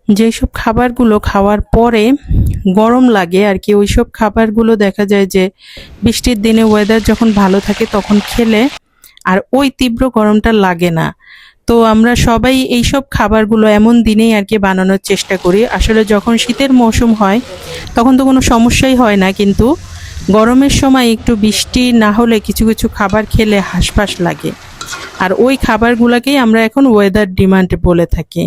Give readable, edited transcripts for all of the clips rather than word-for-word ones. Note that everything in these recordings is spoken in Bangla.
যেসব খাবারগুলো খাওয়ার পরে গরম লাগে আর কি, ওইসব খাবারগুলো দেখা যায় যে বৃষ্টির দিনে ওয়েদার যখন ভালো থাকে তখন খেলে আর ওই তীব্র গরমটা লাগে না। তো আমরা সবাই এইসব খাবারগুলো এমন দিনেই আর কি বানানোর চেষ্টা করি। আসলে যখন শীতের মৌসুম হয় তখন তো কোনো সমস্যাই হয় না, কিন্তু গরমের সময় একটু বৃষ্টি না হলে কিছু কিছু খাবার খেলে হাঁসফাঁস লাগে। আর ওই খাবারগুলোকেই আমরা এখন ওয়েদার ডিমান্ড বলে থাকি।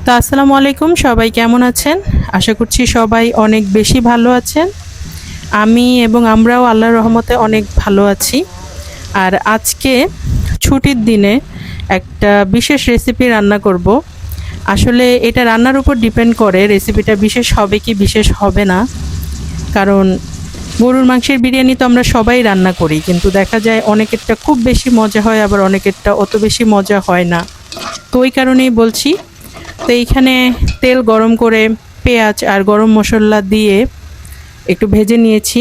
তো আসসালামু আলাইকুম, সবাই কেমন আছেন? আশা করছি সবাই অনেক বেশি ভালো আছেন। আমি এবং আমরাও আল্লাহর রহমতে অনেক ভালো আছি। আর আজকে ছুটির দিনে একটা বিশেষ রেসিপি রান্না করব। আসলে এটা রান্নার উপর ডিপেন্ড করে রেসিপিটা বিশেষ হবে কি বিশেষ হবে না। কারণ গরুর মাংসের বিরিয়ানি তো আমরা সবাই রান্না করি, কিন্তু দেখা যায় অনেকেরটা খুব বেশি মজা হয়, আবার অনেকেরটা অত বেশি মজা হয় না। তো ওই কারণেই বলছি। তো এইখানে তেল গরম করে পেঁয়াজ আর গরম মশলা দিয়ে একটু ভেজে নিয়েছি।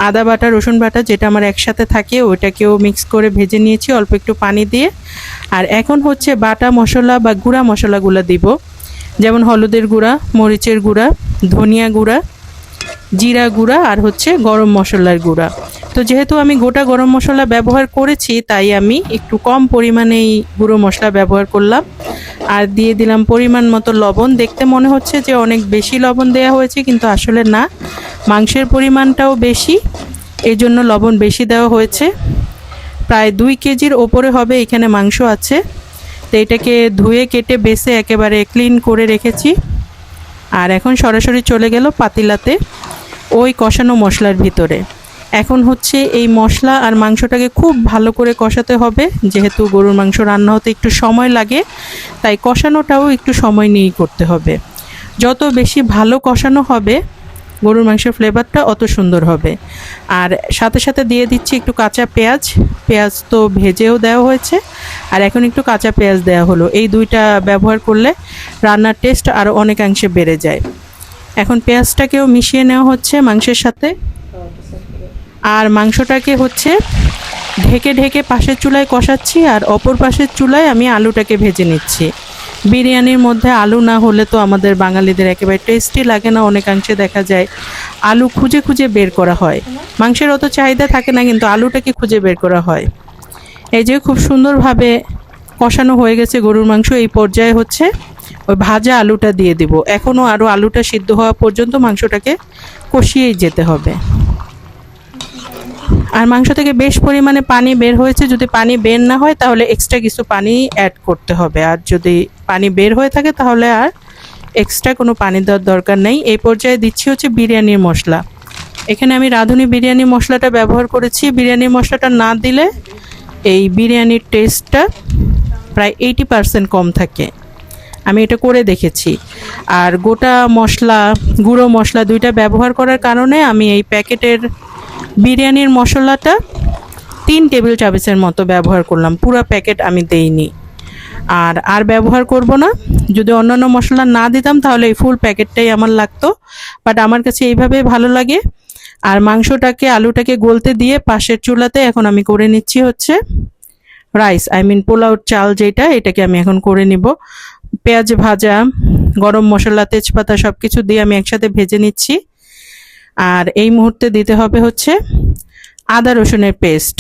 আদা বাটা রসুন বাটা যেটা আমার একসাথে থাকে ওইটাকেও মিক্স করে ভেজে নিয়েছি অল্প একটু পানি দিয়ে। আর এখন হচ্ছে বাটা মশলা বা গুঁড়া মশলাগুলো দিব, যেমন হলুদের গুঁড়া, মরিচের গুঁড়া, ধনিয়া গুঁড়া, জিরা গুঁড়া আর হচ্ছে গরম মশলার গুঁড়া। তো যেহেতু আমি গোটা গরম মশলা ব্যবহার করেছি তাই আমি একটু কম পরিমাণেই গুঁড়ো মশলা ব্যবহার করলাম। আর দিয়ে দিলাম পরিমাণ মতো লবণ। দেখতে মনে হচ্ছে যে অনেক বেশি লবণ দেওয়া হয়েছে, কিন্তু আসলে না, মাংসের পরিমাণটাও বেশি, এই জন্য লবণ বেশি দেওয়া হয়েছে। প্রায় 2 কেজির ওপরে হবে এখানে মাংস আছে। তো এটাকে ধুয়ে কেটে বেছে একেবারে ক্লিন করে রেখেছি। আর এখন সরাসরি চলে গেল পাতিলাতে ওই কষানো মশলার ভিতরে। এখন হচ্ছে এই মশলা আর মাংসটাকে খুব ভালো করে কষাতে হবে, যেহেতু গরুর মাংস রান্না হতে একটু সময় লাগে, তাই কষানোটাও একটু সময় নিয়েই করতে হবে। যত বেশি ভালো কষানো হবে গরুর মাংসের ফ্লেভারটা অত সুন্দর হবে। আর সাথে সাথে দিয়ে দিচ্ছি একটু কাঁচা পেঁয়াজ। পেঁয়াজ তো ভেজেও দেওয়া হয়েছে, আর এখন একটু কাঁচা পেঁয়াজ দেওয়া হলো। এই দুইটা ব্যবহার করলে রান্নার টেস্ট আরও অনেকাংশে বেড়ে যায়। এখন পেঁয়াজটাকেও মিশিয়ে নেওয়া হচ্ছে মাংসের সাথে। আর মাংসটাকে হচ্ছে ঢেকে ঢেকে পাশের চুলায় কষাচ্ছি, আর অপর পাশের চুলায় আমি আলুটাকে ভেজে নিচ্ছি। বিরিয়ানির মধ্যে আলু না হলে তো আমাদের বাঙালিদের একেবারে টেস্টি লাগে না। অনেকাংশে দেখা যায় আলু খুঁজে খুঁজে বের করা হয়। মাংসের অত চাহিদা থাকে না, কিন্তু আলুটাকে খুঁজে বের করা হয়। এই যে খুব সুন্দরভাবে কষানো হয়ে গেছে গরুর মাংস। এই পর্যায়ে হচ্ছে ওই ভাজা আলুটা দিয়ে দিব। এখনও আরও আলুটা সিদ্ধ হওয়া পর্যন্ত মাংসটাকে কষিয়েই যেতে হবে। আর মাংস থেকে বেশ পরিমাণে পানি বের হয়েছে। যদি পানি বের না হয় তাহলে এক্সট্রা কিছু পানি অ্যাড করতে হবে, আর যদি পানি বের হয়ে থাকে তাহলে আর এক্সট্রা কোনো পানি দেওয়ার দরকার নেই। এই পর্যায়ে দিচ্ছি হচ্ছে বিরিয়ানির মশলা। এখানে আমি রাঁধুনি বিরিয়ানি মশলাটা ব্যবহার করেছি। বিরিয়ানির মশলাটা না দিলে এই বিরিয়ানির টেস্টটা প্রায় 80% কম থাকে, আমি এটা করে দেখেছি। আর গোটা মশলা গুঁড়ো মশলা দুইটা ব্যবহার করার কারণে আমি এই প্যাকেটের বিরিয়ানির মশলাটা 3 টেবিল চামচের মতো ব্যবহার করলাম, পুরো প্যাকেট আমি দেইনি। আর ব্যবহার করব না। যদি অন্যান্য মশলা না দিতাম তাহলে এই ফুল প্যাকেটটাই আমার লাগতো, বাট আমার কাছে এইভাবেই ভালো লাগে। আর মাংসটাকে আলুটাকে গলতে দিয়ে পাশের চুলাতে এখন আমি করে নিচ্ছি হচ্ছে রাইস, পোলাও চাল যেটা, এটাকে আমি এখন করে নিব। পেঁয়াজ ভাজা, গরম মশলা, তেজপাতা সব কিছু দিয়ে আমি একসাথে ভেজে নিচ্ছি। আর এই মুহূর্তে দিতে হবে হচ্ছে আদা রসুনের পেস্ট।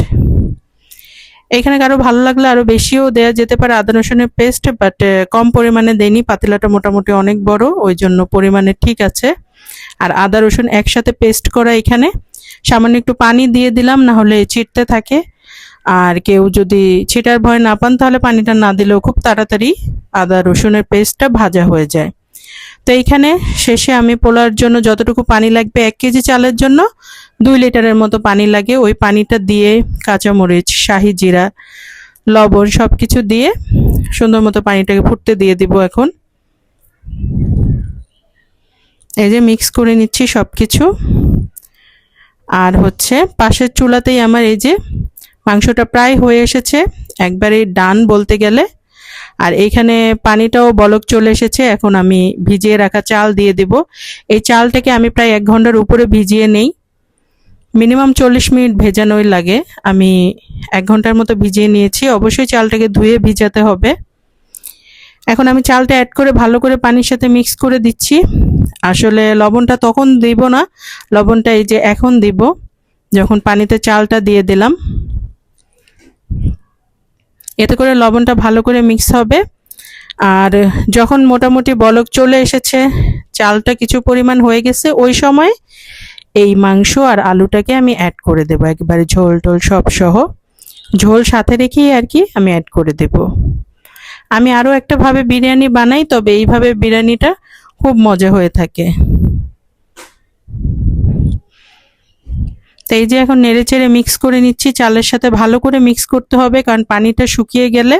এখানে কারো ভালো লাগলে আরও বেশিও দেওয়া যেতে পারে আদা রসুনের পেস্ট, বাট কম পরিমাণে দেয়নি। পাতিলাটা মোটামুটি অনেক বড়, ওই জন্য পরিমাণে ঠিক আছে। আর আদা রসুন একসাথে পেস্ট করা, এখানে সামান্য একটু পানি দিয়ে দিলাম, না হলে ছিটতে থাকে। আর কেউ যদি ছিটার ভয় না পান তাহলে পানিটা না দিলেও খুব তাড়াতাড়ি আদা রসুনের পেস্টটা ভাজা হয়ে যায়। তো এইখানে শেষে আমি পোলার জন্য যতটুকু পানি লাগবে, 1 কেজি চালের জন্য 2 লিটারের মতো পানি লাগে, ওই পানিটা দিয়ে কাঁচামরিচ, শাহি জিরা, লবণ সব কিছু দিয়ে সুন্দর মতো পানিটাকে ফুটতে দিয়ে দিব। এখন এই যে মিক্স করে নিচ্ছি সব কিছু। আর হচ্ছে পাশের চুলাতেই আমার এই যে মাংসটা প্রায় হয়ে এসেছে, একবারে ডান বলতে গেলে। আর এইখানে পানিটাও বলক চলে এসেছে। এখন আমি ভিজিয়ে রাখা চাল দিয়ে দেব। এই চালটাকে আমি প্রায় 1 ঘন্টার উপরে ভিজিয়ে নেই, মিনিমাম 40 মিনিট ভেজানোই লাগে। আমি 1 ঘন্টার মতো ভিজিয়ে নিয়েছি। অবশ্যই চালটাকে ধুয়ে ভিজাতে হবে। এখন আমি চালটা অ্যাড করে ভালো করে পানির সাথে মিক্স করে দিচ্ছি। আসলে লবণটা তখন দিব না, লবণটা এই যে এখন দিব, যখন পানিতে চালটা দিয়ে দিলাম। এতে করে লবণটা ভালো করে মিক্স হবে। আর যখন মোটামুটি বলক চলে এসেছে, চালটা কিছু পরিমাণ হয়ে গেছে, ওই সময় এই মাংস আর আলুটাকে আমি অ্যাড করে দেবো, একেবারে ঝোল টোল সব সহ, ঝোল সাথে রেখেই আর কি আমি অ্যাড করে দেব। আমি আরও একটা ভাবে বিরিয়ানি বানাই, তবে এইভাবে বিরিয়ানিটা খুব মজা হয়ে থাকে। তো এই যে এখন নেড়েচেড়ে মিক্স করে নিচ্ছি, চালের সাথে ভালো করে মিক্স করতে হবে, কারণ পানিটা শুকিয়ে গেলে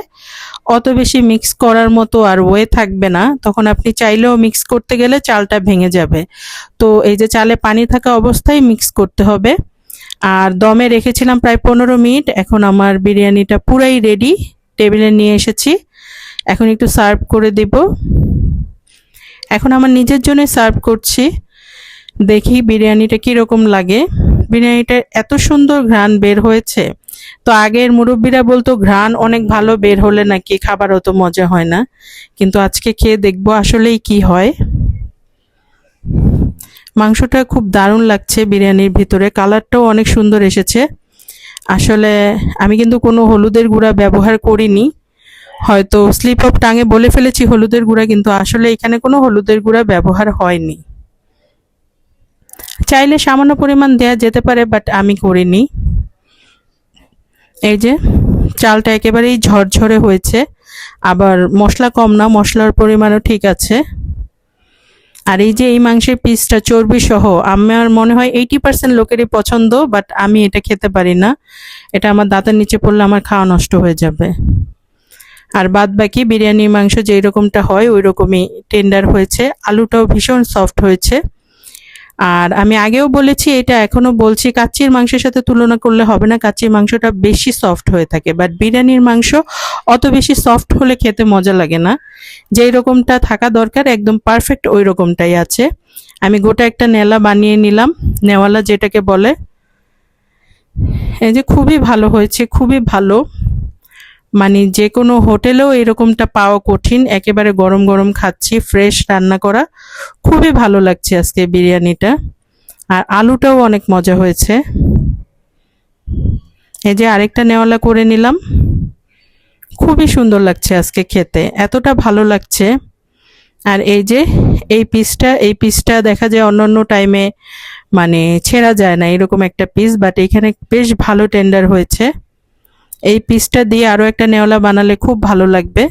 অত বেশি মিক্স করার মতো আর ওয়ে থাকবে না, তখন আপনি চাইলেও মিক্স করতে গেলে চালটা ভেঙে যাবে। তো এই যে চালে পানি থাকা অবস্থায় মিক্স করতে হবে। আর দমে রেখেছিলাম প্রায় 15 মিনিট। এখন আমার বিরিয়ানিটা পুরাই রেডি, টেবিলে নিয়ে এসেছি। এখন একটু সার্ভ করে দিব। এখন আমার নিজের জন্য সার্ভ করছি, দেখি বিরিয়ানিটা কীরকম লাগে। বিরিয়ানিটা এত সুন্দর ঘ্রাণ বের হয়েছে। তো আগের মুরব্বীরা বলতো ঘ্রাণ অনেক ভালো বের হলে নাকি খাবার অত মজা হয় না, কিন্তু আজকে খেয়ে দেখবো আসলেই কি হয়। মাংসটা খুব দারুণ লাগছে, বিরিয়ানির ভিতরে কালারটাও অনেক সুন্দর এসেছে। আসলে আমি কিন্তু কোনো হলুদের গুঁড়া ব্যবহার করিনি, হয়তো স্লিপ অফ টাঙে বলে ফেলেছি হলুদের গুঁড়া, কিন্তু আসলে এখানে কোনো হলুদের গুঁড়া ব্যবহার হয়নি। চাইলে সামান্য পরিমাণ দেয়া যেতে পারে, বাট আমি করিনি। এই যে চালটা একেবারেই ঝরঝরে হয়েছে, আবার মশলা কম না, মশলার পরিমাণও ঠিক আছে। আর এই যে এই মাংসের পিসটা চর্বি সহ, আমার মনে হয় 80% লোকেরই পছন্দ, বাট আমি এটা খেতে পারি না। এটা আমার দাঁতের নিচে পড়লে আমার খাওয়া নষ্ট হয়ে যাবে। আর বাদ বাকি বিরিয়ানির মাংস যেই রকমটা হয় ওই রকমই টেন্ডার হয়েছে, আলুটাও ভীষণ সফট হয়েছে। আর আমি আগেও বলেছি, এটা এখনো বলছি, কাচ্চির মাংসের সাথে তুলনা করলে হবে না, কাচ্চির মাংসটা বেশি সফট হয়ে থাকে, বাট বিরিয়ানির মাংস অত বেশি সফট হলে খেতে মজা লাগে না। যেই রকমটা থাকা দরকার একদম পারফেক্ট ওই রকমটাই আছে। আমি গোটা একটা নেলা বানিয়ে নিলাম, নেওয়ালা যেটাকে বলে। এই যে খুবই ভালো হয়েছে, খুবই ভালো। মানে যে কোনো হোটেলেও এরকমটা পাওয়া কঠিন, একেবারে গরম গরম খাচ্ছি, ফ্রেশ রান্না করা, খুবই ভালো লাগছে আজকে বিরিয়ানিটা। আর আলুটাও অনেক মজা হয়েছে। এই যে আরেকটা নেওয়ালা করে নিলাম, খুবই সুন্দর লাগছে আজকে খেতে, এতটা ভালো লাগছে। আর এই যে এই পিসটা দেখা যায় অন্যান্য টাইমে মানে ছেঁড়া যায় না, এরকম একটা পিস, বাট এখানে বেশ ভালো টেন্ডার হয়েছে। এই পিসটা দিয়ে আরও একটা নেওলা বানালে খুব ভালো লাগবে।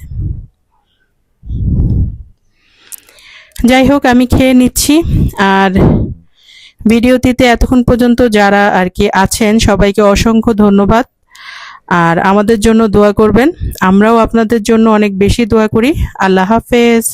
যাই হোক, আমি খেয়ে নিচ্ছি। আর ভিডিওটিতে এতক্ষণ পর্যন্ত যারা আর কি আছেন সবাইকে অসংখ্য ধন্যবাদ। আর আমাদের জন্য দোয়া করবেন, আমরাও আপনাদের জন্য অনেক বেশি দোয়া করি। আল্লাহ হাফেজ।